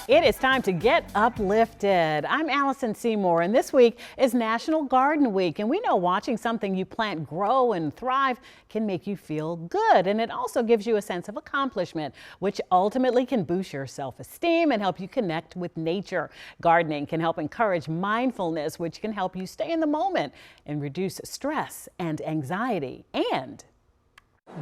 It is time to get uplifted. I'm Allison Seymour, and this week is National Garden Week. And we know watching something you plant grow and thrive can make you feel good. And it also gives you a sense of accomplishment, which ultimately can boost your self-esteem and help you connect with nature. Gardening can help encourage mindfulness, which can help you stay in the moment and reduce stress and anxiety. And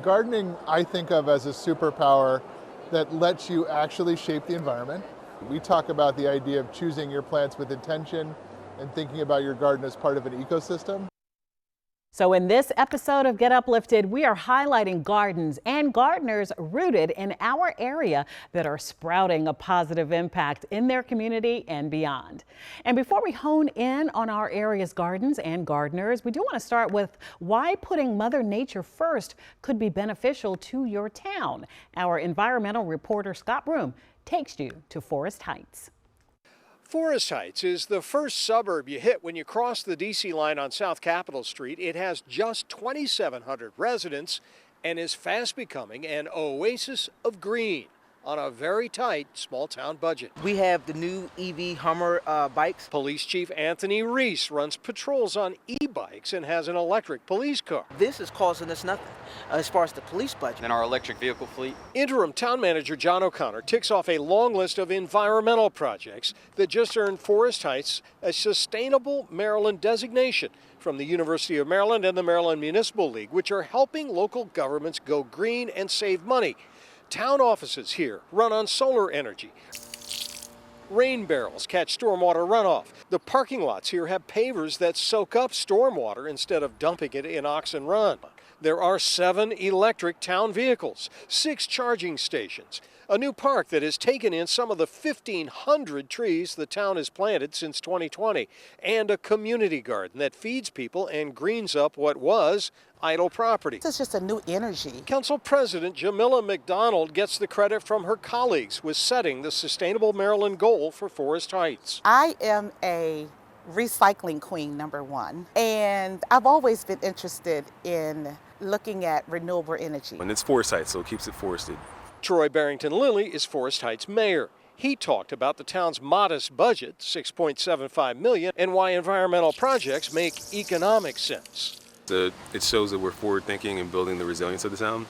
gardening, I think of as a superpower that lets you actually shape the environment. We talk about the idea of choosing your plants with intention and thinking about your garden as part of an ecosystem. So in this episode of Get Uplifted, we are highlighting gardens and gardeners rooted in our area that are sprouting a positive impact in their community and beyond. And before we hone in on our area's gardens and gardeners, we do want to start with why putting Mother Nature first could be beneficial to your town. Our environmental reporter Scott Broom takes you to Forest Heights. Forest Heights is the first suburb you hit when you cross the DC line on South Capitol Street. It has just 2,700 residents and is fast becoming an oasis of green on a very tight small-town budget. We have the new EV Hummer bikes. Police Chief Anthony Reese runs patrols on e-bikes and has an electric police car. This is costing us nothing as far as the police budget. And our electric vehicle fleet. Interim Town Manager John O'Connor ticks off a long list of environmental projects that just earned Forest Heights a Sustainable Maryland designation from the University of Maryland and the Maryland Municipal League, which are helping local governments go green and save money. Town offices here run on solar energy. Rain barrels catch stormwater runoff. The parking lots here have pavers that soak up stormwater instead of dumping it in Oxen Run. There are 7 electric town vehicles, 6 charging stations, a new park that has taken in some of the 1,500 trees the town has planted since 2020, and a community garden that feeds people and greens up what was idle property. It's just a new energy. Council President Jamila McDonald gets the credit from her colleagues with setting the Sustainable Maryland goal for Forest Heights. I am a recycling queen, number one, and I've always been interested in looking at renewable energy. And it's Forest Heights, so it keeps it forested. Troy Barrington Lilly is Forest Heights mayor. He talked about the town's modest budget, $6.75 million, and why environmental projects make economic sense. It shows that we're forward thinking and building the resilience of the town.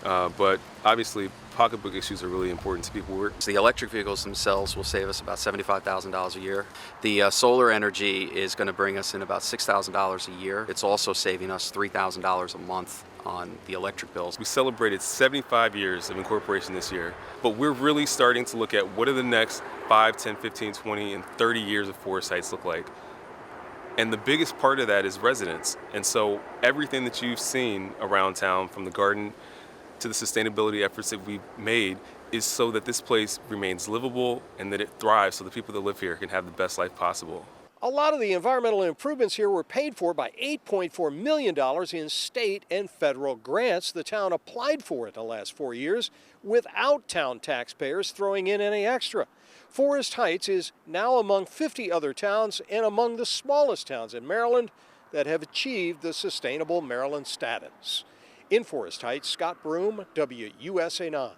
But obviously, pocketbook issues are really important to people. The electric vehicles themselves will save us about $75,000 a year. The solar energy is going to bring us in about $6,000 a year. It's also saving us $3,000 a month on the electric bills. We celebrated 75 years of incorporation this year, but we're really starting to look at what are the next 5, 10, 15, 20, and 30 years of Forest Heights look like. And the biggest part of that is residents. And so everything that you've seen around town, from the garden to the sustainability efforts that we've made, is so that this place remains livable and that it thrives so the people that live here can have the best life possible. A lot of the environmental improvements here were paid for by $8.4 million in state and federal grants the town applied for in the last 4 years without town taxpayers throwing in any extra. Forest Heights is now among 50 other towns and among the smallest towns in Maryland that have achieved the Sustainable Maryland status. In Forest Heights, Scott Broom, WUSA 9.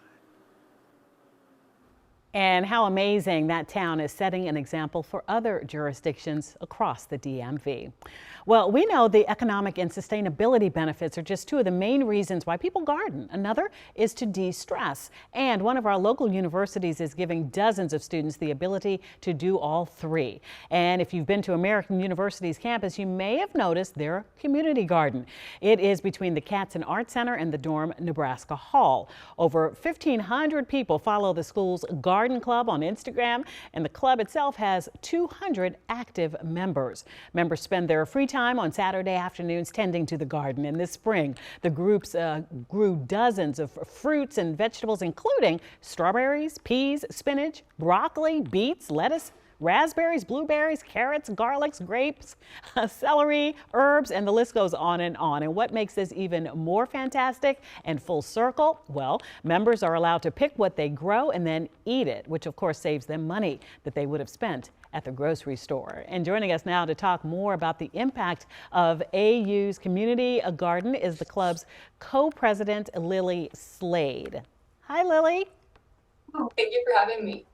And how amazing that town is setting an example for other jurisdictions across the DMV. Well, we know the economic and sustainability benefits are just 2 of the main reasons why people garden. Another is to de-stress. And one of our local universities is giving dozens of students the ability to do all 3. And if you've been to American University's campus, you may have noticed their community garden. It is between the Katzen Art Center and the Dorm Nebraska Hall. Over 1,500 people follow the school's garden club on Instagram, and the club itself has 200 active members. Members spend their free time on Saturday afternoons tending to the garden. And this spring, the groups grew dozens of fruits and vegetables, including strawberries, peas, spinach, broccoli, beets, lettuce, raspberries, blueberries, carrots, garlics, grapes, celery, herbs, and the list goes on and on. And what makes this even more fantastic and full circle? Well, members are allowed to pick what they grow and then eat it, which of course saves them money that they would have spent at the grocery store. And joining us now to talk more about the impact of AU's community garden is the club's co-president, Lily Slade. Hi, Lily. Oh, thank you for having me.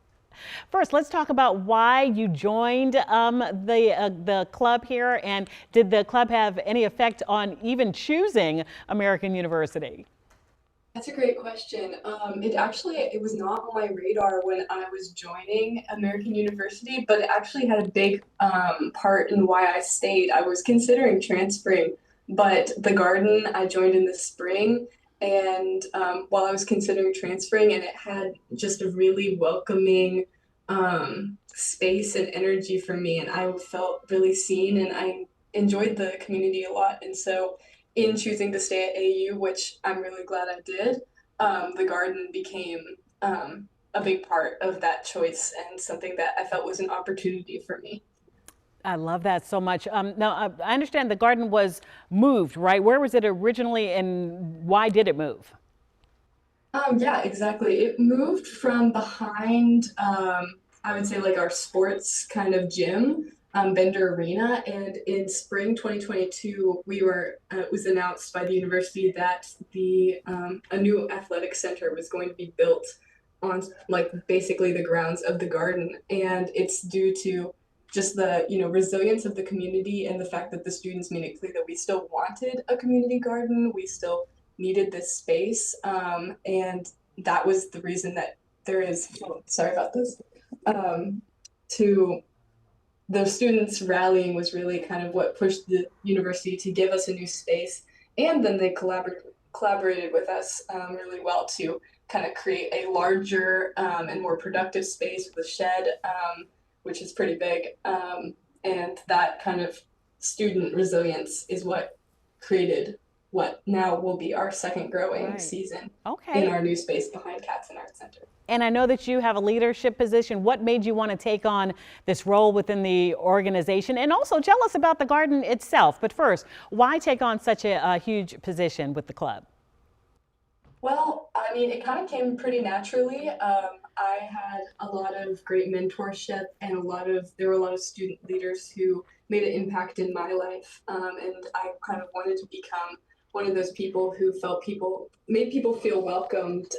First, let's talk about why you joined the club here, and did the club have any effect on even choosing American University? That's a great question. It was not on my radar when I was joining American University, but it actually had a big part in why I stayed. I was considering transferring, but the garden I joined in the spring, and while I was considering transferring, and it had just a really welcoming space and energy for me, and I felt really seen, and I enjoyed the community a lot, and so in choosing to stay at AU, which I'm really glad I did, the garden became a big part of that choice and something that I felt was an opportunity for me. I love that so much. Now, I understand the garden was moved, right? Where was it originally and why did it move? Yeah, exactly. It moved from behind, I would say, like our sports kind of gym, Bender Arena, and in spring 2022, it was announced by the university that a new athletic center was going to be built on like basically the grounds of the garden, and it's due to just the resilience of the community and the fact that the students made it clear that we still wanted a community garden, we still needed this space, and that was the reason that there is. Oh, sorry about this. To the students rallying was really kind of what pushed the university to give us a new space, and then they collaborated with us really well to kind of create a larger and more productive space with a shed, which is pretty big, and that kind of student resilience is what created what now will be our second growing season in our new space behind Katzen Art Center. And I know that you have a leadership position. What made you want to take on this role within the organization? And also tell us about the garden itself. But first, why take on such a huge position with the club? Well, I mean, it kind of came pretty naturally. I had a lot of great mentorship and there were a lot of student leaders who made an impact in my life. And I kind of wanted to become one of those people who made people feel welcomed,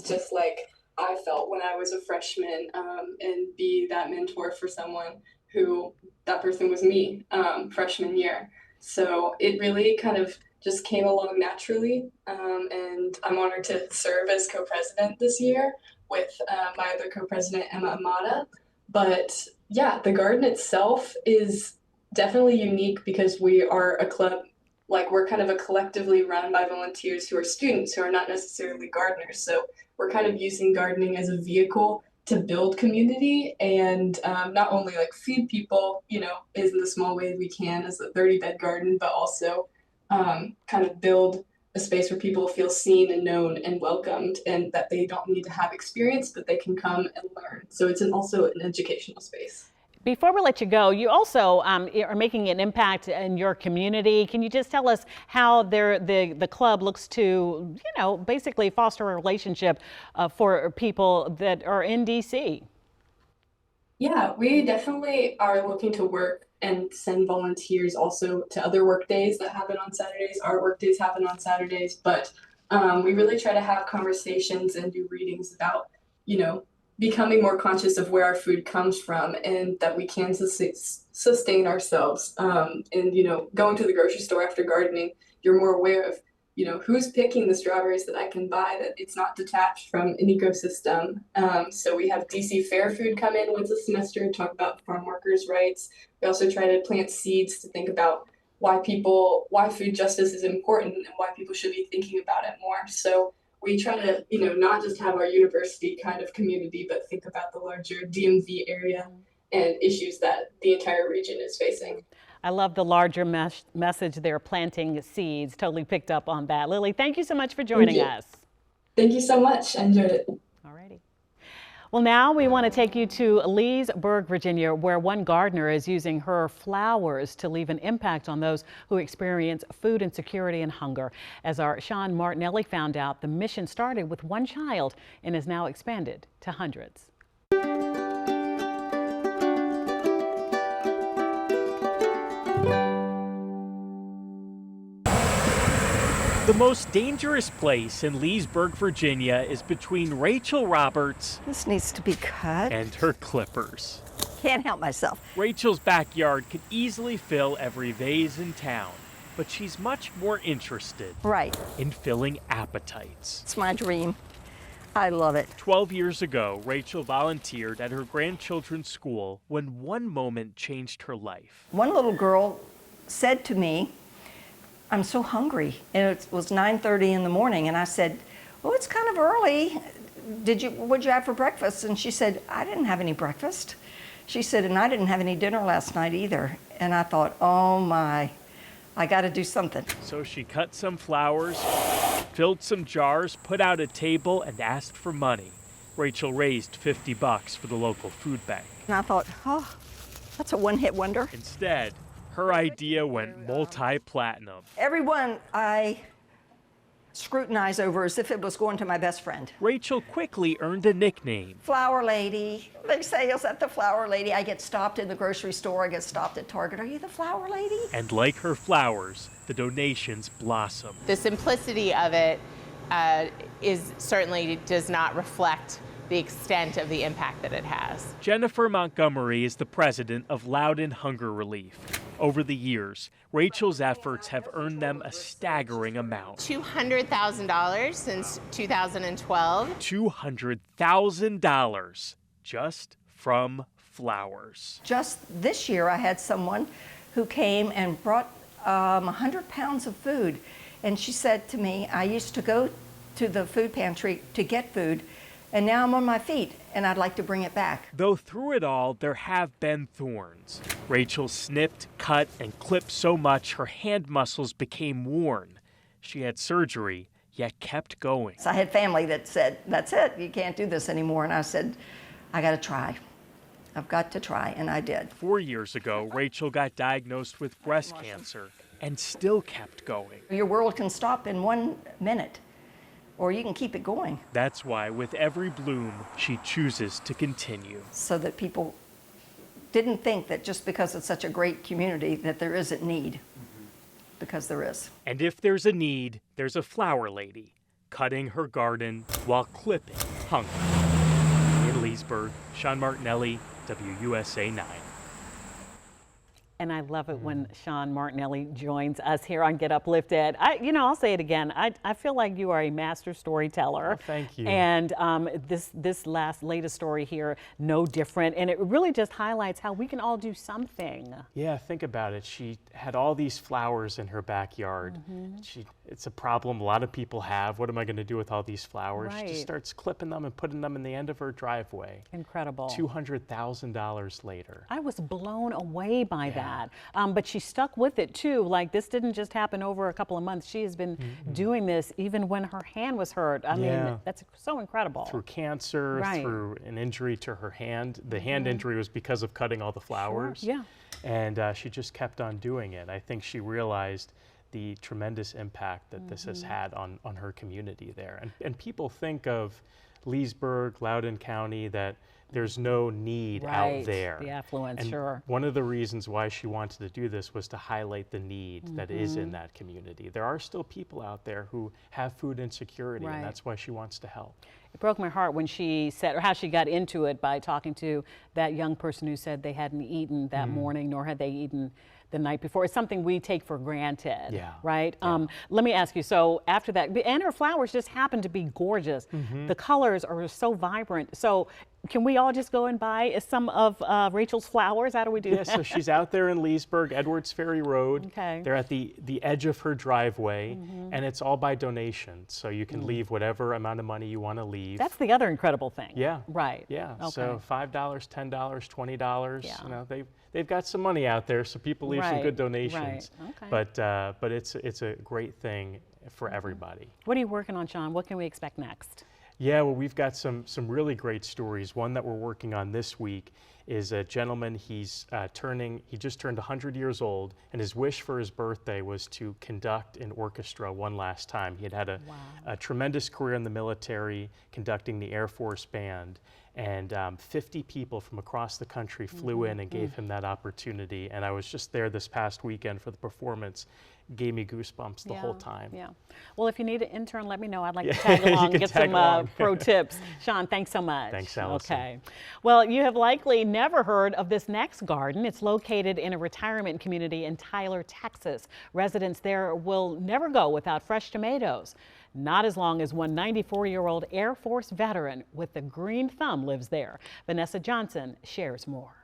just like I felt when I was a freshman, and be that mentor for someone who that person was me, freshman year. So it really kind of just came along naturally, and I'm honored to serve as co-president this year with my other co-president, Emma Amata. But yeah, the garden itself is definitely unique because we are a club, like we're kind of a collectively run by volunteers who are students who are not necessarily gardeners. So we're kind of using gardening as a vehicle to build community and not only like feed people, in the small way we can as a 30-bed garden, but also kind of build a space where people feel seen and known and welcomed, and that they don't need to have experience, but they can come and learn. So it's also an educational space. Before we let you go, you also are making an impact in your community. Can you just tell us how the club looks to, basically foster a relationship for people that are in DC? Yeah, we definitely are looking to work and send volunteers also to other work days that happen on Saturdays. Our work days happen on Saturdays, but we really try to have conversations and do readings about, becoming more conscious of where our food comes from and that we can sustain ourselves. And, going to the grocery store after gardening, you're more aware of, who's picking the strawberries that I can buy, that it's not detached from an ecosystem. So we have DC Fair Food come in once a semester and talk about farm workers' rights. We also try to plant seeds to think about why food justice is important and why people should be thinking about it more. So we try to, not just have our university kind of community, but think about the larger DMV area and issues that the entire region is facing. I love the larger message there, planting seeds. Totally picked up on that. Lily, thank you so much for joining us. Thank you so much. I enjoyed it. Alrighty. Well, now we want to take you to Leesburg, Virginia, where one gardener is using her flowers to leave an impact on those who experience food insecurity and hunger. As our Sean Martinelli found out, the mission started with one child and is now expanded to hundreds. The most dangerous place in Leesburg, Virginia is between Rachel Roberts This needs to be cut. and her clippers. Can't help myself. Rachel's backyard could easily fill every vase in town, but she's much more interested Right. in filling appetites. It's my dream. I love it. 12 years ago, Rachel volunteered at her grandchildren's school when one moment changed her life. One little girl said to me, I'm so hungry. And it was 9:30 in the morning, and I said, well, it's kind of early. What'd you have for breakfast? And she said, I didn't have any breakfast. She said, and I didn't have any dinner last night either. And I thought, oh my, I got to do something. So she cut some flowers, filled some jars, put out a table, and asked for money. Rachel raised $50 for the local food bank. And I thought, oh, that's a one-hit wonder. Instead, her idea went multi-platinum. Everyone I scrutinize over as if it was going to my best friend. Rachel quickly earned a nickname. Flower lady. They say, is that the flower lady? I get stopped in the grocery store. I get stopped at Target. Are you the flower lady? And like her flowers, the donations blossom. The simplicity of it certainly does not reflect the extent of the impact that it has. Jennifer Montgomery is the president of Loudon Hunger Relief. Over the years, Rachel's efforts have earned them a staggering amount. $200,000 since 2012. $200,000 just from flowers. Just this year, I had someone who came and brought 100 pounds of food. And she said to me, I used to go to the food pantry to get food, and now I'm on my feet, and I'd like to bring it back. Though through it all, there have been thorns. Rachel snipped, cut, and clipped so much her hand muscles became worn. She had surgery, yet kept going. So I had family that said, that's it, you can't do this anymore. And I said, I got to try. I've got to try, and I did. 4 years ago, Rachel got diagnosed with breast cancer and still kept going. Your world can stop in 1 minute, or you can keep it going. That's why with every bloom, she chooses to continue. So that people didn't think that just because it's such a great community that there isn't need, because there is. And if there's a need, there's a flower lady cutting her garden while clipping hunger. In Leesburg, Sean Martinelli, WUSA 9. And I love it when Sean Martinelli joins us here on Get Uplifted. I'll say it again. I feel like you are a master storyteller. Oh, thank you. And this latest story here, no different. And it really just highlights how we can all do something. Yeah, think about it. She had all these flowers in her backyard. It's a problem a lot of people have. What am I going to do with all these flowers? Right. She just starts clipping them and putting them in the end of her driveway. Incredible. $200,000 later. I was blown away by that. But she stuck with it too. Like, this didn't just happen over a couple of months. She has been doing this even when her hand was hurt. I mean, that's so incredible. Through cancer, through an injury to her hand. The hand injury was because of cutting all the flowers. Sure. Yeah. And she just kept on doing it. I think she realized the tremendous impact that this has had on her community there. And people think of Leesburg, Loudoun County, that there's no need out there. The affluence, and sure. One of the reasons why she wanted to do this was to highlight the need that is in that community. There are still people out there who have food insecurity, and that's why she wants to help. It broke my heart when she said, or how she got into it by talking to that young person who said they hadn't eaten that morning, nor had they eaten the night before. It's something we take for granted, right? Yeah. Let me ask you, so after that, and her flowers just happen to be gorgeous. The colors are so vibrant. So can we all just go and buy some of Rachel's flowers? How do we do that? Yeah, so she's out there in Leesburg, Edwards Ferry Road. Okay. They're at the edge of her driveway, and it's all by donation. So you can leave whatever amount of money you want to leave. That's the other incredible thing. Yeah. Right. Yeah. Okay. So $5, $10, $20. Yeah. You know, they've got some money out there, so people leave some good donations. Right. Okay. But it's a great thing for everybody. What are you working on, Sean? What can we expect next? Yeah, well, we've got some really great stories. One that we're working on this week is a gentleman. He just turned 100 years old, and his wish for his birthday was to conduct an orchestra one last time. He had a tremendous career in the military, conducting the Air Force Band, And 50 people from across the country flew in and gave him that opportunity. And I was just there this past weekend for the performance. Gave me goosebumps the whole time. Yeah. Well, if you need an intern, let me know. I'd like to tag along and get some pro tips. Sean, thanks so much. Thanks, Allison. Okay. Well, you have likely never heard of this next garden. It's located in a retirement community in Tyler, Texas. Residents there will never go without fresh tomatoes. Not as long as one 94-year-old Air Force veteran with the green thumb lives there. Vanessa Johnson shares more.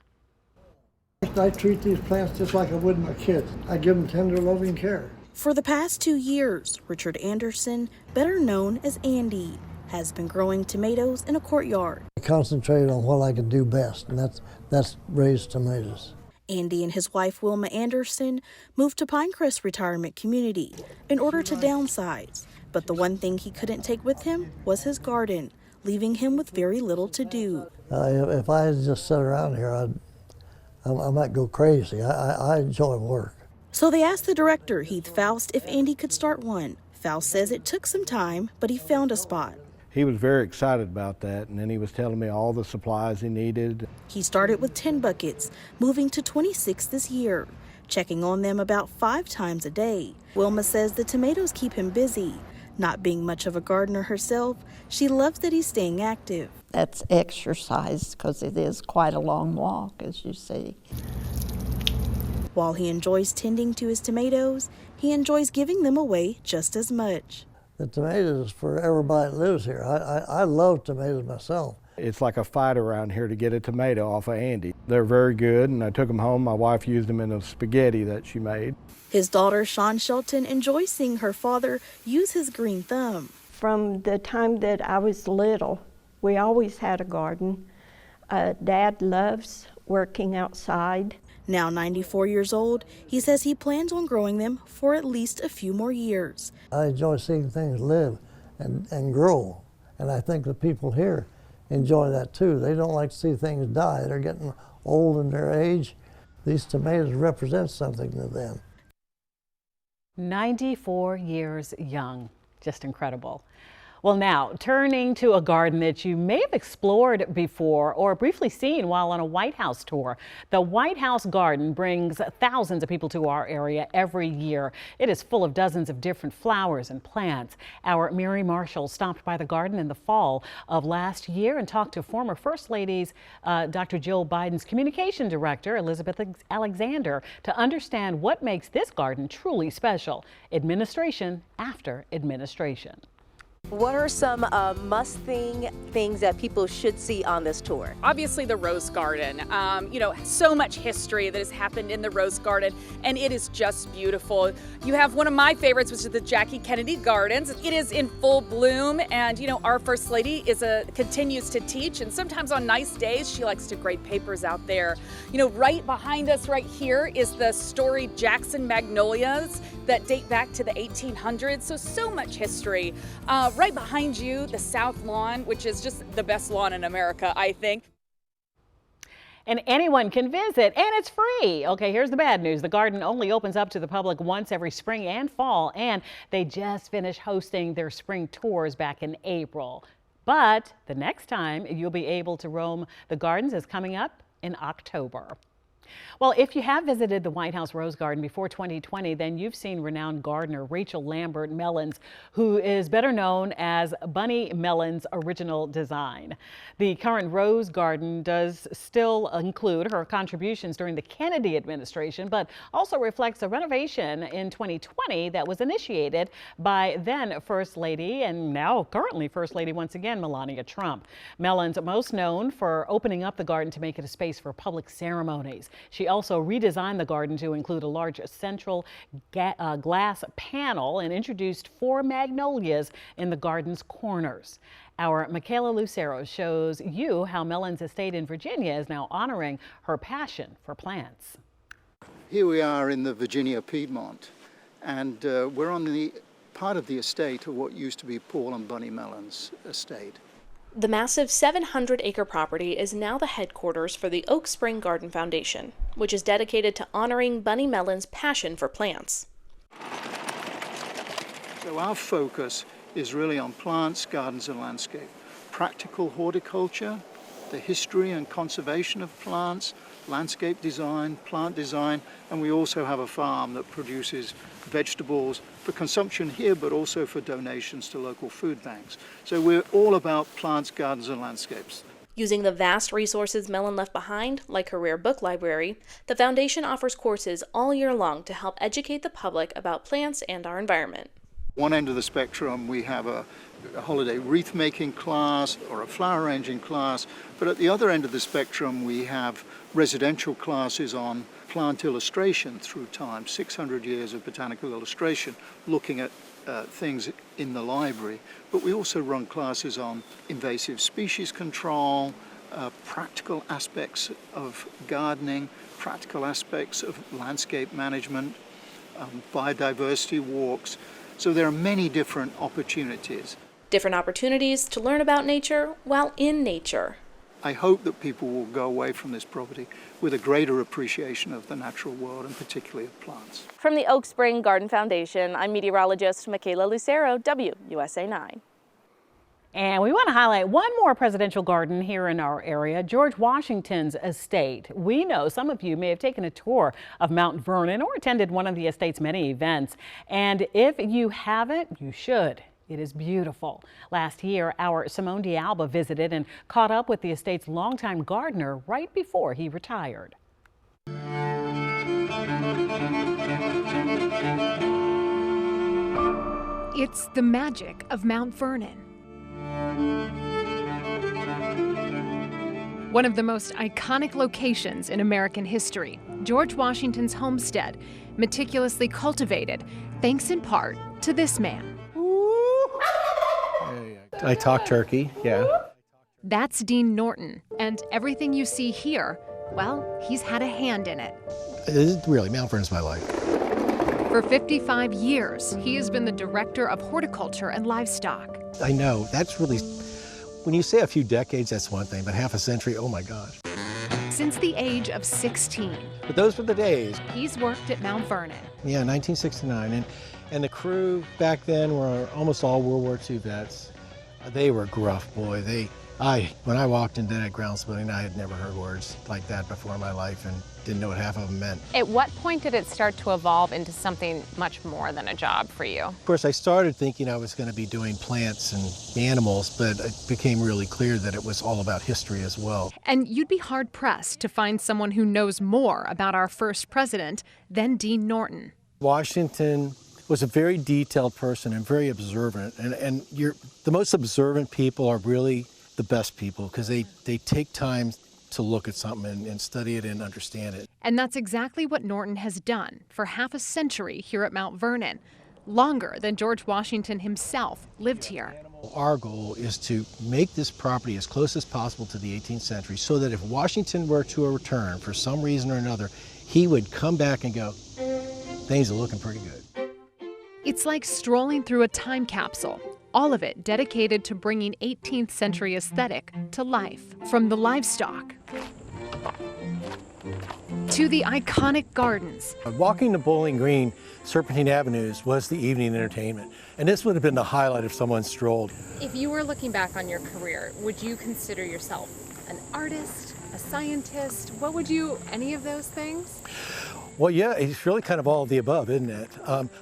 I treat these plants just like I would my kids. I give them tender, loving care. For the past 2 years, Richard Anderson, better known as Andy, has been growing tomatoes in a courtyard. I concentrated on what I could do best, and that's raise tomatoes. Andy and his wife Wilma Anderson moved to Pinecrest Retirement Community in order to downsize. But the one thing he couldn't take with him was his garden, leaving him with very little to do. If I had just sat around here, I might go crazy. I enjoy work. So they asked the director, Heath Faust, if Andy could start one. Faust says it took some time, but he found a spot. He was very excited about that, and then he was telling me all the supplies he needed. He started with 10 buckets, moving to 26 this year, checking on them about 5 times a day. Wilma says the tomatoes keep him busy. Not being much of a gardener herself, she loves that he's staying active. That's exercise because it is quite a long walk, as you see. While he enjoys tending to his tomatoes, he enjoys giving them away just as much. The tomatoes for everybody that lives here. I love tomatoes myself. It's like a fight around here to get a tomato off of Andy. They're very good, and I took them home. My wife used them in a spaghetti that she made. His daughter, Shawn Shelton, enjoys seeing her father use his green thumb. From the time that I was little, we always had a garden. Dad loves working outside. Now 94 years old, he says he plans on growing them for at least a few more years. I enjoy seeing things live and grow, and I think the people here enjoy that too. They don't like to see things die. They're getting old in their age. These tomatoes represent something to them. 94 years young, just incredible. Well, now, turning to a garden that you may have explored before or briefly seen while on a White House tour. The White House garden brings thousands of people to our area every year. It is full of dozens of different flowers and plants. Our Mary Marshall stopped by the garden in the fall of last year and talked to former First Lady's Dr. Jill Biden's communication director, Elizabeth Alexander, to understand what makes this garden truly special. Administration after administration. What are some must-see things that people should see on this tour? Obviously the Rose Garden. You know, so much history that has happened in the Rose Garden, and it is just beautiful. You have one of my favorites, which is the Jackie Kennedy Gardens. It is in full bloom, and you know, our First Lady continues to teach, and sometimes on nice days she likes to grade papers out there. You know, right behind us right here is the storied Jackson Magnolias that date back to the 1800s, so much history. Right behind you, the South Lawn, which is just the best lawn in America, I think. And anyone can visit, and it's free. Okay, here's the bad news. The garden only opens up to the public once every spring and fall, and they just finished hosting their spring tours back in April. But the next time you'll be able to roam the gardens is coming up in October. Well, if you have visited the White House Rose Garden before 2020, then you've seen renowned gardener Rachel Lambert Mellons, who is better known as Bunny Mellons' original design. The current Rose Garden does still include her contributions during the Kennedy administration, but also reflects a renovation in 2020 that was initiated by then First Lady and now currently First Lady once again, Melania Trump. Mellons, most known for opening up the garden to make it a space for public ceremonies. She also redesigned the garden to include a large central glass panel and introduced 4 magnolias in the garden's corners. Our Michaela Lucero shows you how Mellons Estate in Virginia is now honoring her passion for plants. Here we are in the Virginia Piedmont, and we're on the part of the estate of what used to be Paul and Bunny Mellons' estate. The massive 700-acre property is now the headquarters for the Oak Spring Garden Foundation, which is dedicated to honoring Bunny Mellons' passion for plants. So our focus is really on plants, gardens, and landscape. Practical horticulture the history and conservation of plants, landscape design, plant design, and we also have a farm that produces vegetables for consumption here, but also for donations to local food banks. So we're all about plants, gardens, and landscapes. Using the vast resources Mellon left behind, like her rare book library, the foundation offers courses all year long to help educate the public about plants and our environment. One end of the spectrum, we have a holiday wreath making class or a flower arranging class, but at the other end of the spectrum, we have residential classes on plant illustration through time, 600 years of botanical illustration, looking at things in the library. But we also run classes on invasive species control, practical aspects of gardening, practical aspects of landscape management, biodiversity walks. So there are many different opportunities. Different opportunities to learn about nature while in nature. I hope that people will go away from this property with a greater appreciation of the natural world and particularly of plants. From the Oak Spring Garden Foundation, I'm meteorologist Michaela Lucero, WUSA 9. And we want to highlight one more presidential garden here in our area, George Washington's estate. We know some of you may have taken a tour of Mount Vernon or attended one of the estate's many events. And if you haven't, you should. It is beautiful. Last year, our Simone D'Alba visited and caught up with the estate's longtime gardener right before he retired. It's the magic of Mount Vernon. One of the most iconic locations in American history, George Washington's homestead, meticulously cultivated, thanks in part to this man. I talk turkey, yeah. That's Dean Norton, and everything you see here, well, he's had a hand in it. Really, Mount Vernon's my life. For 55 years, he has been the director of horticulture and livestock. I know, that's really, when you say a few decades, that's one thing, but half a century, oh my gosh. Since the age of 16. But those were the days. He's worked at Mount Vernon. Yeah, 1969, and the crew back then were almost all World War II vets. They were gruff, boy. When I walked into that grounds building, I had never heard words like that before in my life and didn't know what half of them meant. At what point did it start to evolve into something much more than a job for you? Of course, I started thinking I was going to be doing plants and animals, but it became really clear that it was all about history as well. And you'd be hard-pressed to find someone who knows more about our first president than Dean Norton. Washington was a very detailed person and very observant. And the most observant people are really the best people because they take time to look at something and study it and understand it. And that's exactly what Norton has done for half a century here at Mount Vernon, longer than George Washington himself lived here. Our goal is to make this property as close as possible to the 18th century so that if Washington were to return for some reason or another, he would come back and go, things are looking pretty good. It's like strolling through a time capsule, all of it dedicated to bringing 18th century aesthetic to life. From the livestock to the iconic gardens. Walking the Bowling Green, Serpentine Avenues was the evening entertainment, and this would have been the highlight if someone strolled. If you were looking back on your career, would you consider yourself an artist, a scientist? What would you, any of those things? Well, yeah, it's really kind of all of the above, isn't it?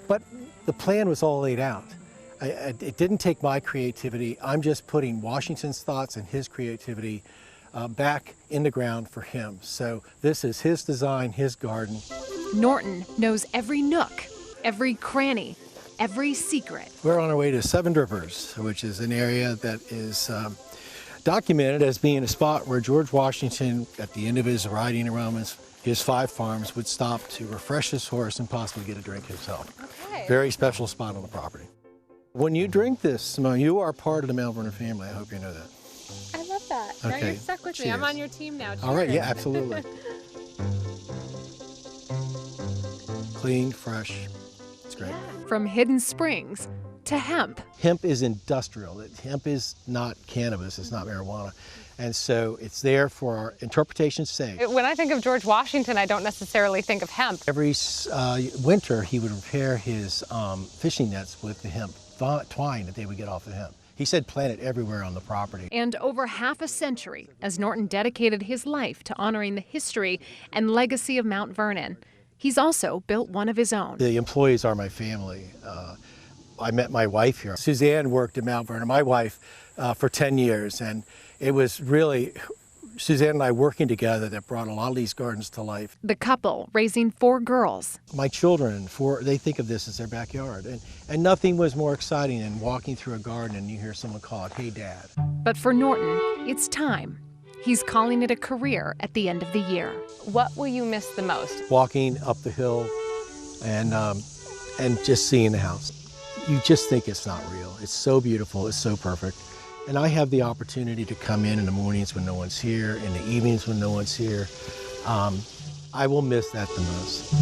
But the plan was all laid out. It didn't take my creativity. I'm just putting Washington's thoughts and his creativity back in the ground for him. So this is his design, his garden. Norton knows every nook, every cranny, every secret. We're on our way to Seven Rivers, which is an area that is documented as being a spot where George Washington, at the end of his riding around his 5 farms, would stop to refresh his horse and possibly get a drink himself. Okay. Very special spot on the property. When you drink this, Simone, you are part of the Mount Vernon family. I hope you know that. I love that. Okay. Now you're stuck with me. I'm Cheers. on your team now. All right, Cheers. yeah, absolutely. Clean, fresh, it's great. From hidden springs to hemp. Hemp is industrial. Hemp is not cannabis, it's not marijuana. And so it's there for our interpretation's sake. When I think of George Washington, I don't necessarily think of hemp. Every winter, he would repair his fishing nets with the hemp twine that they would get off the hemp. He said plant it everywhere on the property. And over half a century as Norton dedicated his life to honoring the history and legacy of Mount Vernon. He's also built one of his own. The employees are my family. I met my wife here. Suzanne worked at Mount Vernon, my wife, for 10 years, and it was really Suzanne and I working together that brought a lot of these gardens to life. The couple raising 4 girls. My children, they think of this as their backyard, and nothing was more exciting than walking through a garden and you hear someone call it, "Hey, Dad." But for Norton, it's time. He's calling it a career at the end of the year. What will you miss the most? Walking up the hill and just seeing the house. You just think it's not real. It's so beautiful, it's so perfect. And I have the opportunity to come in the mornings when no one's here, in the evenings when no one's here. I will miss that the most.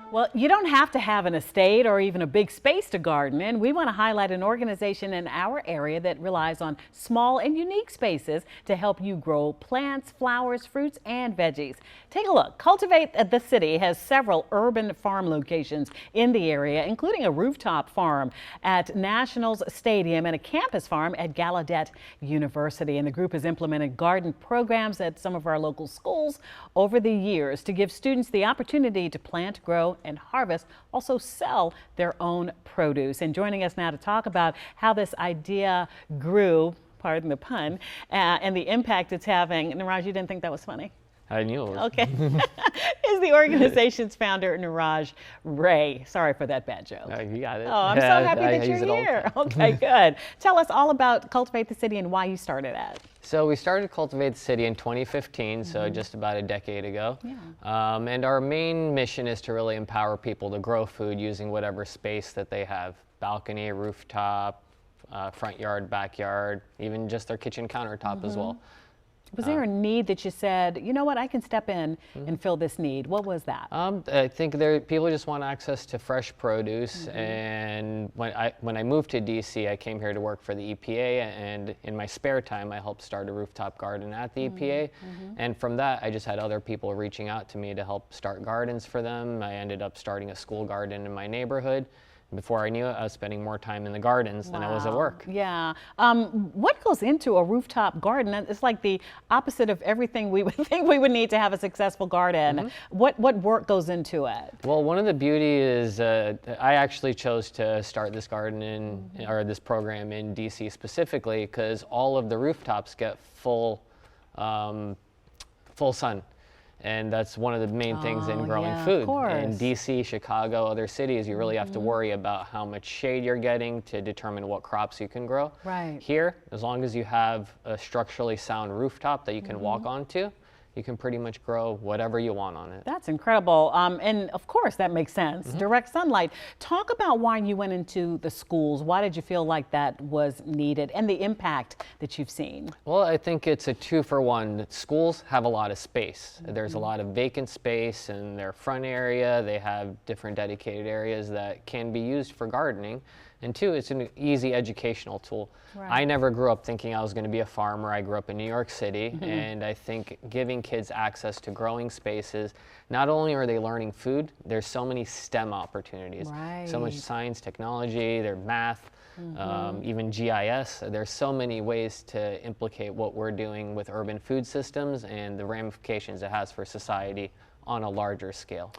Well, you don't have to have an estate or even a big space to garden in. We want to highlight an organization in our area that relies on small and unique spaces to help you grow plants, flowers, fruits, and veggies. Take a look. Cultivate the City has several urban farm locations in the area, including a rooftop farm at Nationals Stadium and a campus farm at Gallaudet University. And the group has implemented garden programs at some of our local schools over the years to give students the opportunity to plant, grow, and harvest, also sell their own produce. And joining us now to talk about how this idea grew, pardon the pun, and the impact it's having. Niraj, you didn't think that was funny? I knew it was. Okay. Is the organization's founder, Niraj Ray. Sorry for that bad joke. You got it. Oh, I'm so happy that you're here. Okay, good. Tell us all about Cultivate the City and why you started it. So we started Cultivate the City in 2015, so just about a decade ago. Yeah. And our main mission is to really empower people to grow food using whatever space that they have. Balcony, rooftop, front yard, backyard, even just their kitchen countertop as well. Was there a need that you said, you know what, I can step in and fill this need? What was that? I think people just want access to fresh produce. And when I moved to DC, I came here to work for the EPA, and in my spare time, I helped start a rooftop garden at the EPA. And from that, I just had other people reaching out to me to help start gardens for them. I ended up starting a school garden in my neighborhood. Before I knew it, I was spending more time in the gardens than I was at work. Yeah. What goes into a rooftop garden? It's like the opposite of everything we would think we would need to have a successful garden. What work goes into it? Well, one of the beauty is I actually chose to start this garden or this program in DC specifically because all of the rooftops get full sun. And that's one of the main things in growing food. In DC, Chicago, other cities, you really have to worry about how much shade you're getting to determine what crops you can grow. Right. Here, as long as you have a structurally sound rooftop that you can walk onto, you can pretty much grow whatever you want on it. That's incredible. And of course, that makes sense. Direct sunlight. Talk about why you went into the schools. Why did you feel like that was needed and the impact that you've seen? Well, I think it's a 2-for-1. Schools have a lot of space. There's a lot of vacant space in their front area. They have different dedicated areas that can be used for gardening. And 2, it's an easy educational tool. Right. I never grew up thinking I was going to be a farmer. I grew up in New York City, and I think giving kids access to growing spaces, not only are they learning food, there's so many STEM opportunities. So much science, technology, there's math, even GIS. There's so many ways to implicate what we're doing with urban food systems and the ramifications it has for society on a larger scale.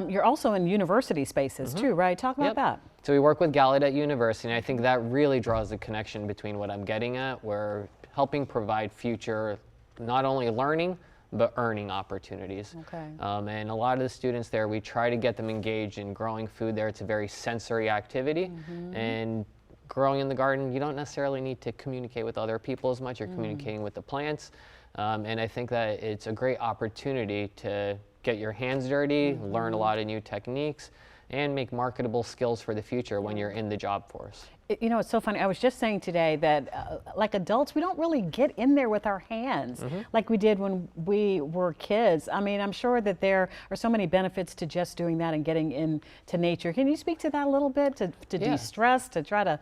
You're also in university spaces too, right? Talk about that. So we work with Gallaudet University, and I think that really draws the connection between what I'm getting at. We're helping provide future, not only learning, but earning opportunities. And a lot of the students there, we try to get them engaged in growing food there. It's a very sensory activity. And growing in the garden, you don't necessarily need to communicate with other people as much. You're communicating with the plants. And I think that it's a great opportunity to get your hands dirty, learn a lot of new techniques, and make marketable skills for the future when you're in the job force. You know, it's so funny. I was just saying today that like adults, we don't really get in there with our hands like we did when we were kids. I mean, I'm sure that there are so many benefits to just doing that and getting into nature. Can you speak to that a little bit, to de-stress, to try to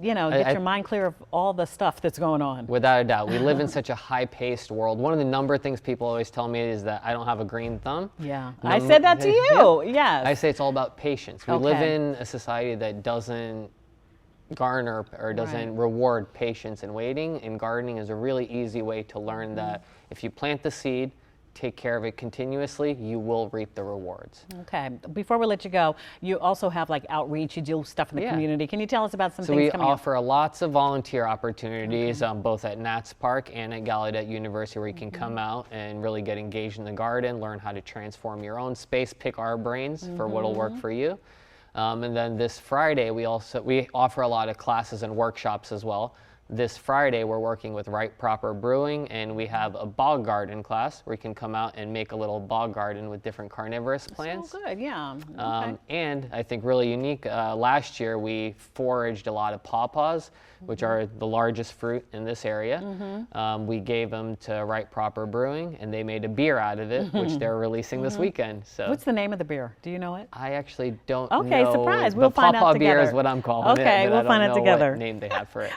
you know, get your mind clear of all the stuff that's going on. Without a doubt. We live in such a high-paced world. One of the number of things people always tell me is that I don't have a green thumb. Yeah, I said that to you, yes. I say it's all about patience. We live in a society that doesn't garner or doesn't reward patience and waiting, and gardening is a really easy way to learn that if you plant the seed, take care of it continuously, you will reap the rewards. Okay, before we let you go, you also have like outreach, you do stuff in the community. Can you tell us about some things coming up? So we offer lots of volunteer opportunities, both at Nats Park and at Gallaudet University, where you can come out and really get engaged in the garden, learn how to transform your own space, pick our brains for what'll work for you. And then this Friday, we offer a lot of classes and workshops as well. This Friday, we're working with Right Proper Brewing, and we have a bog garden class where you can come out and make a little bog garden with different carnivorous plants. So good, yeah. And I think really unique, last year we foraged a lot of pawpaws, which are the largest fruit in this area. We gave them to Right Proper Brewing, and they made a beer out of it, which they're releasing this weekend. So what's the name of the beer? Do you know it? I actually don't know. Okay, surprise. We'll find out Pawpaw together. beer is what I'm calling it. Okay, we'll find out together. What name they have for it.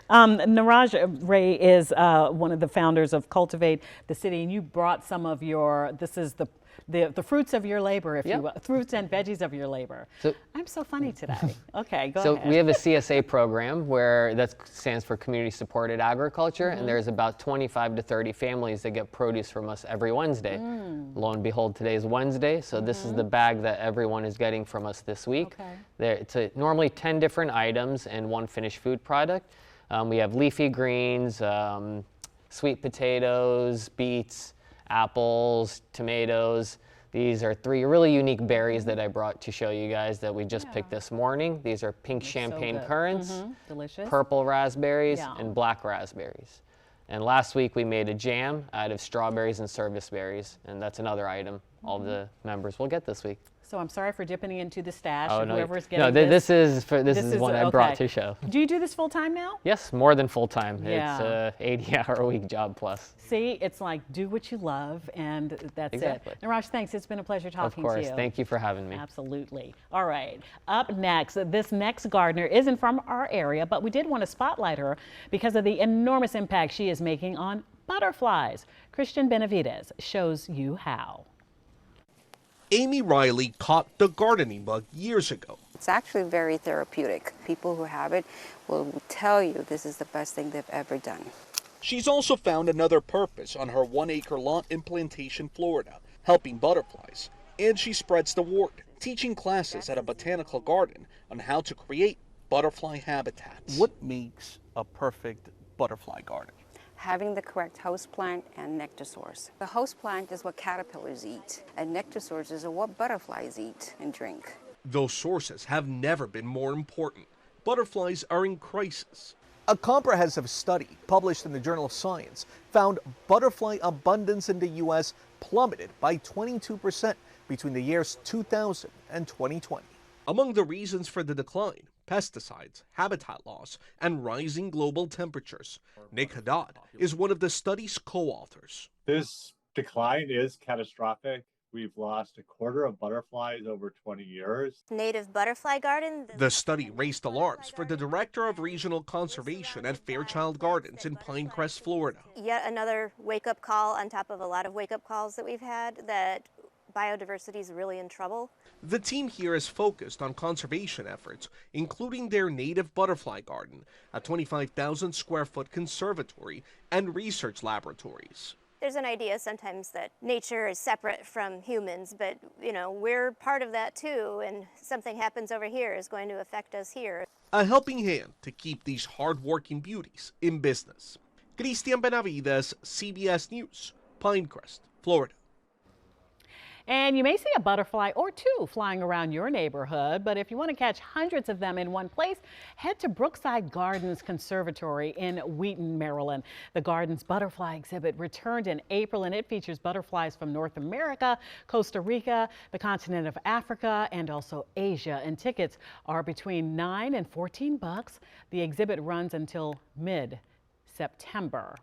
Niraj Ray is one of the founders of Cultivate the City, and you brought some of your, this is the fruits of your labor, if you will, fruits and veggies of your labor. So, I'm so funny today. Okay, go ahead. So we have a CSA program where that stands for Community Supported Agriculture, and there's about 25 to 30 families that get produce from us every Wednesday. Lo and behold, today is Wednesday, so this is the bag that everyone is getting from us this week. It's normally 10 different items and one finished food product. We have leafy greens, sweet potatoes, beets, apples, tomatoes. These are 3 really unique berries that I brought to show you guys that we just picked this morning. These are pink champagne currants, delicious, purple raspberries, and black raspberries. And last week we made a jam out of strawberries and service berries, and that's another item all the members will get this week. So I'm sorry for dipping into the stash of whoever's getting this is what I brought to show. Do you do this full time now? Yes, more than full time. Yeah. It's a 80-hour-a-week job plus. See, it's like do what you love, and that's it. Niraj, thanks. It's been a pleasure talking to you. Of course. Thank you for having me. Absolutely. All right. Up next, this next gardener isn't from our area, but we did want to spotlight her because of the enormous impact she is making on butterflies. Christian Benavides shows you how. Amy Riley caught the gardening bug years ago. It's actually very therapeutic. People who have it will tell you this is the best thing they've ever done. She's also found another purpose on her 1-acre lot in Plantation, Florida, helping butterflies. And she spreads the word, teaching classes at a botanical garden on how to create butterfly habitats. What makes a perfect butterfly garden? Having the correct host plant and nectar source. The host plant is what caterpillars eat, and nectar sources are what butterflies eat and drink. Those sources have never been more important. Butterflies are in crisis. A comprehensive study published in the Journal of Science found butterfly abundance in the U.S. plummeted by 22% between the years 2000 and 2020. Among the reasons for the decline, pesticides, habitat loss, and rising global temperatures. Nick Haddad is one of the study's co-authors. This decline is catastrophic. We've lost a quarter of butterflies over 20 years. Native butterfly garden. The study raised alarms for the director of regional conservation at Fairchild Gardens in Pinecrest, Florida. Yet another wake-up call on top of a lot of wake-up calls that we've had that biodiversity is really in trouble. The team here is focused on conservation efforts, including their native butterfly garden, a 25,000 square foot conservatory, and research laboratories. There's an idea sometimes that nature is separate from humans, but we're part of that too, and something happens over here is going to affect us here. A helping hand to keep these hard-working beauties in business. Christian Benavides, CBS News, Pinecrest, Florida. And you may see a butterfly or 2 flying around your neighborhood, but if you want to catch hundreds of them in one place, head to Brookside Gardens Conservatory in Wheaton, Maryland. The garden's butterfly exhibit returned in April, and it features butterflies from North America, Costa Rica, the continent of Africa, and also Asia. And tickets are between $9 and $14. The exhibit runs until mid-September.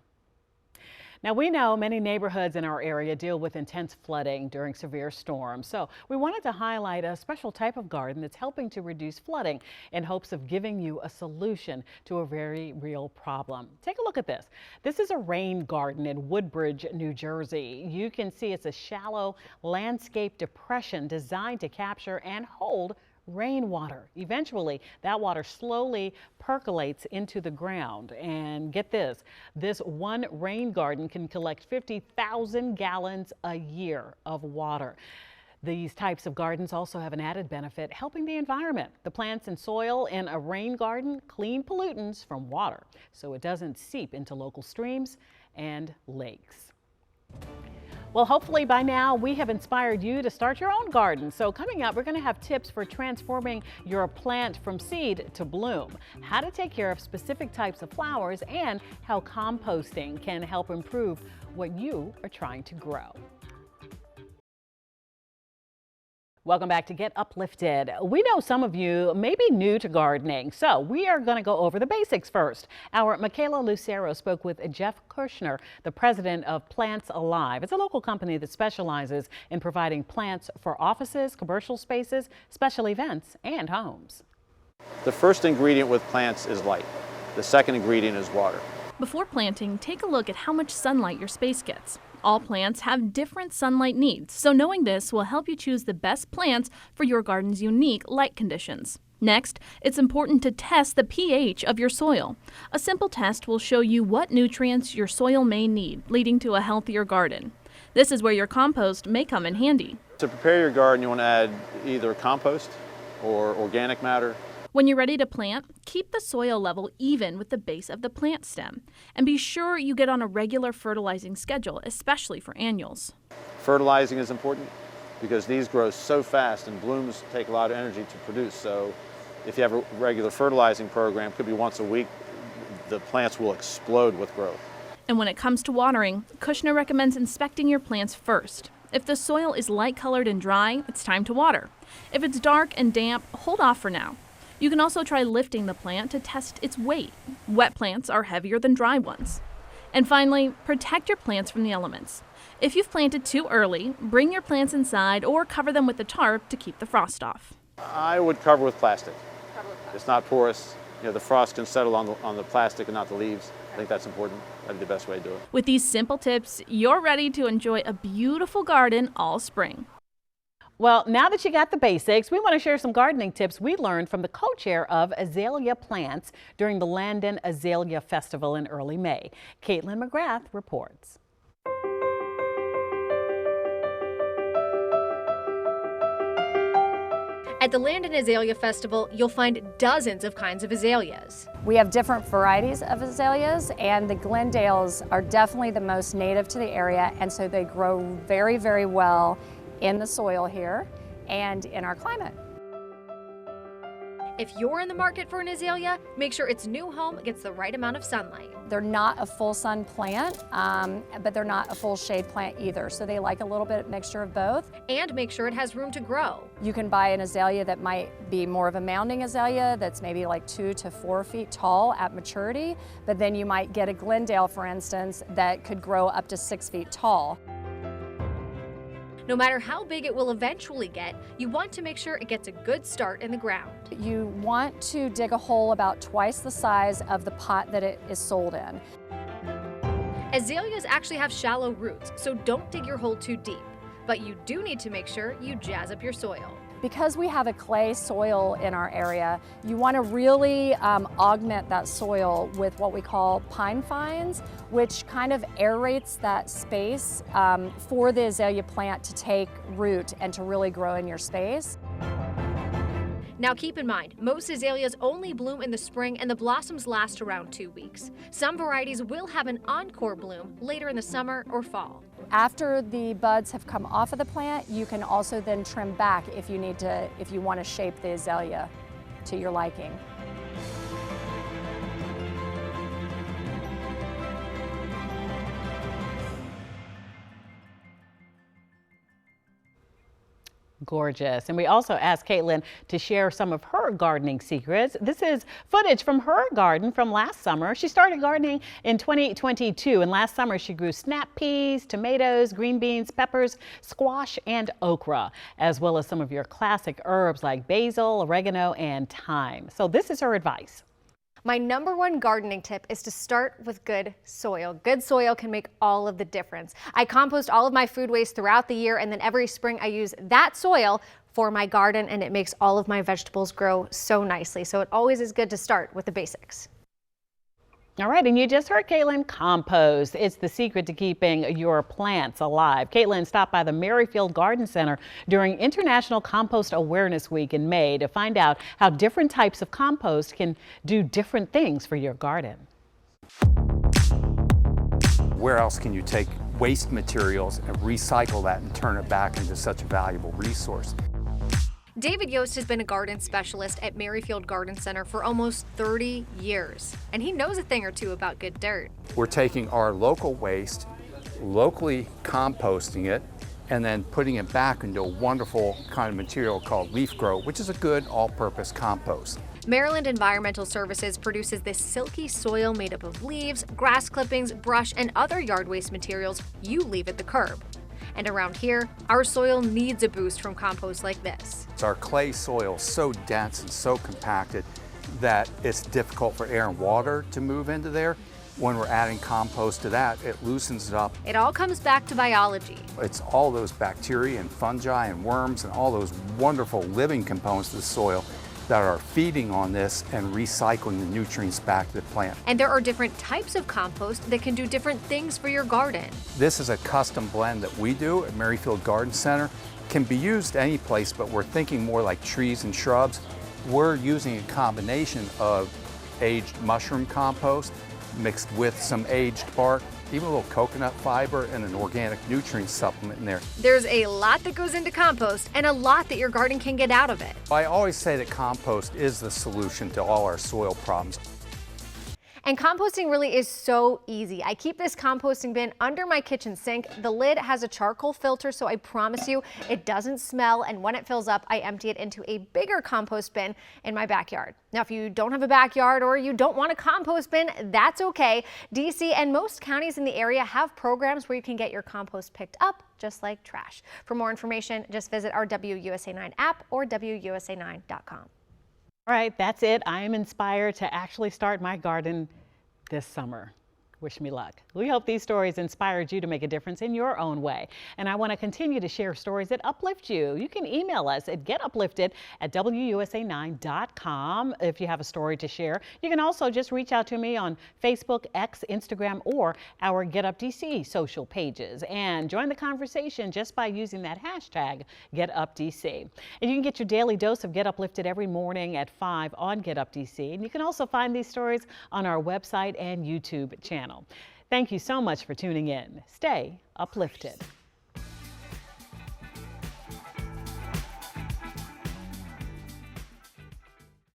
Now, we know many neighborhoods in our area deal with intense flooding during severe storms, so we wanted to highlight a special type of garden that's helping to reduce flooding in hopes of giving you a solution to a very real problem. Take a look at this. This is a rain garden in Woodbridge, New Jersey. You can see it's a shallow landscape depression designed to capture and hold rainwater. Eventually, that water slowly percolates into the ground. And get this, this one rain garden can collect 50,000 gallons a year of water. These types of gardens also have an added benefit, helping the environment. The plants and soil in a rain garden clean pollutants from water, so it doesn't seep into local streams and lakes. Well, hopefully by now we have inspired you to start your own garden. So coming up, we're going to have tips for transforming your plant from seed to bloom, how to take care of specific types of flowers, and how composting can help improve what you are trying to grow. Welcome back to Get Uplifted. We know some of you may be new to gardening, so we are going to go over the basics first. Our Michaela Lucero spoke with Jeff Kushner, the president of Plants Alive. It's a local company that specializes in providing plants for offices, commercial spaces, special events, and homes. The first ingredient with plants is light. The second ingredient is water. Before planting, take a look at how much sunlight your space gets. All plants have different sunlight needs, so knowing this will help you choose the best plants for your garden's unique light conditions. Next, it's important to test the pH of your soil. A simple test will show you what nutrients your soil may need, leading to a healthier garden. This is where your compost may come in handy. To prepare your garden, you want to add either compost or organic matter. When you're ready to plant, keep the soil level even with the base of the plant stem. And be sure you get on a regular fertilizing schedule, especially for annuals. Fertilizing is important because these grow so fast and blooms take a lot of energy to produce. So if you have a regular fertilizing program, could be once a week, the plants will explode with growth. And when it comes to watering, Kushner recommends inspecting your plants first. If the soil is light-colored and dry, it's time to water. If it's dark and damp, hold off for now. You can also try lifting the plant to test its weight. Wet plants are heavier than dry ones. And finally, protect your plants from the elements. If you've planted too early, bring your plants inside or cover them with a tarp to keep the frost off. I would cover with plastic. It's not porous. You know, the frost can settle on the plastic and not the leaves. I think that's important. That'd be the best way to do it. With these simple tips, you're ready to enjoy a beautiful garden all spring. Well, now that you got the basics, we want to share some gardening tips we learned from the co-chair of azalea plants during the Landon Azalea Festival in early May. Caitlin McGrath reports. At the Landon Azalea Festival, you'll find dozens of kinds of azaleas. We have different varieties of azaleas, and the Glendales are definitely the most native to the area, and so they grow very, very well in the soil here and in our climate. If you're in the market for an azalea, make sure its new home gets the right amount of sunlight. They're not a full sun plant, but they're not a full shade plant either, so they like a little bit mixture of both. And make sure it has room to grow. You can buy an azalea that might be more of a mounding azalea that's maybe like 2 to 4 feet tall at maturity, but then you might get a Glendale, for instance, that could grow up to 6 feet tall. No matter how big it will eventually get, you want to make sure it gets a good start in the ground. You want to dig a hole about twice the size of the pot that it is sold in. Azaleas actually have shallow roots, so don't dig your hole too deep. But you do need to make sure you jazz up your soil. Because we have a clay soil in our area, you want to really augment that soil with what we call pine fines, which kind of aerates that space for the azalea plant to take root and to really grow in your space. Now keep in mind, most azaleas only bloom in the spring and the blossoms last around 2 weeks. Some varieties will have an encore bloom later in the summer or fall. After the buds have come off of the plant, you can also then trim back if you want to shape the azalea to your liking. Gorgeous. And we also asked Caitlin to share some of her gardening secrets. This is footage from her garden from last summer. She started gardening in 2022, and last summer she grew snap peas, tomatoes, green beans, peppers, squash, and okra, as well as some of your classic herbs like basil, oregano, and thyme. So this is her advice. My number one gardening tip is to start with good soil. Good soil can make all of the difference. I compost all of my food waste throughout the year, and then every spring I use that soil for my garden, and it makes all of my vegetables grow so nicely. So it always is good to start with the basics. All right, and you just heard Caitlin, compost. It's the secret to keeping your plants alive. Caitlin stopped by the Merrifield Garden Center during International Compost Awareness Week in May to find out how different types of compost can do different things for your garden. Where else can you take waste materials and recycle that and turn it back into such a valuable resource? David Yost has been a garden specialist at Merrifield Garden Center for almost 30 years, and he knows a thing or two about good dirt. We're taking our local waste, locally composting it, and then putting it back into a wonderful kind of material called leaf grow, which is a good all-purpose compost. Maryland Environmental Services produces this silky soil made up of leaves, grass clippings, brush, and other yard waste materials you leave at the curb. And around here, our soil needs a boost from compost like this. Our clay soil is so dense and so compacted that it's difficult for air and water to move into there. When we're adding compost to that, it loosens it up. It all comes back to biology. It's all those bacteria and fungi and worms and all those wonderful living components of the soil that are feeding on this and recycling the nutrients back to the plant. And there are different types of compost that can do different things for your garden. This is a custom blend that we do at Merrifield Garden Center. Can be used any place, but we're thinking more like trees and shrubs. We're using a combination of aged mushroom compost mixed with some aged bark, even a little coconut fiber and an organic nutrient supplement in there. There's a lot that goes into compost and a lot that your garden can get out of it. I always say that compost is the solution to all our soil problems. And composting really is so easy. I keep this composting bin under my kitchen sink. The lid has a charcoal filter, so I promise you it doesn't smell. And when it fills up, I empty it into a bigger compost bin in my backyard. Now, if you don't have a backyard or you don't want a compost bin, that's okay. DC and most counties in the area have programs where you can get your compost picked up just like trash. For more information, just visit our WUSA9 app or WUSA9.com. All right, that's it. I am inspired to actually start my garden this summer. Wish me luck. We hope these stories inspired you to make a difference in your own way. And I want to continue to share stories that uplift you. You can email us at getuplifted@WUSA9.com if you have a story to share. You can also just reach out to me on Facebook, X, Instagram, or our Get Up DC social pages. And join the conversation just by using that hashtag GetUpDC. And you can get your daily dose of Get Uplifted every morning at 5 on Get Up DC. And you can also find these stories on our website and YouTube channel. Thank you so much for tuning in. Stay uplifted.